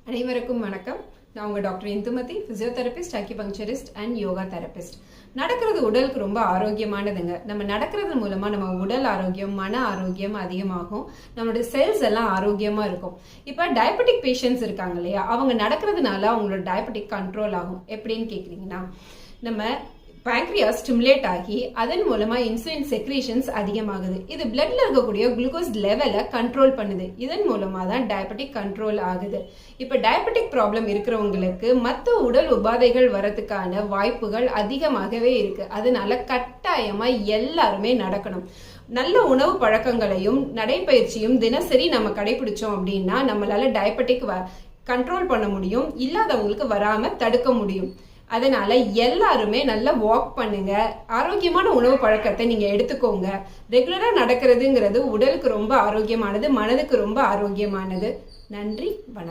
அனைவருக்கும் வணக்கம். நான் உங்க doctor Indumathi, physiotherapist, acupuncturist and yoga therapist. நடக்கிறது உடலுக்கு ரொம்ப ஆரோக்கியமானதுங்க. நம்ம நடக்கிறது மூலமா நம்ம உடல் ஆரோக்கியம், மன ஆரோக்கியம் அதிகமாகும். நம்மளோட செல்ஸ் எல்லாம் ஆரோக்கியமா இருக்கும். இப்ப டயபெட்டிக் பேஷண்ட்ஸ் இருக்காங்க இல்லையா, அவங்க நடக்கிறதுனால அவங்களோட டயபெட்டிக் கண்ட்ரோல் ஆகும். எப்படின்னு கேக்குறீங்கன்னா, நம்ம pancreas ஸ்டிமுலேட் ஆகி அதன் மூலமா இன்சுலின் செக்ரீஷன்ஸ் அதிகமாகுது. இது பிளட்ல இருக்கக்கூடிய குளுக்கோஸ் லெவலை கண்ட்ரோல் பண்ணுது. இதன் மூலமா தான் டயபெட்டிக் கண்ட்ரோல் ஆகுது. இப்ப டயபெட்டிக் ப்ராப்ளம் இருக்கிறவங்களுக்கு மற்ற உடல் உபாதைகள் வரதுக்கான வாய்ப்புகள் அதிகமாகவே இருக்கு. அதனால கட்டாயமா எல்லாருமே நடக்கணும். நல்ல உணவு பழக்கங்களையும் நடைப்பயிற்சியும் தினசரி நம்ம கடைபிடிச்சோம் அப்படின்னா நம்மளால டயபெட்டிக் கண்ட்ரோல் பண்ண முடியும், இல்லாதவங்களுக்கு வராம தடுக்க முடியும். அதனால எல்லாருமே நல்லா வாக் பண்ணுங்க, ஆரோக்கியமான உணவு பழக்கத்தை நீங்க எடுத்துக்கோங்க. ரெகுலரா நடக்கிறதுங்கிறது உடலுக்கு ரொம்ப ஆரோக்கியமானது, மனதுக்கு ரொம்ப ஆரோக்கியமானது. நன்றி, வணக்கம்.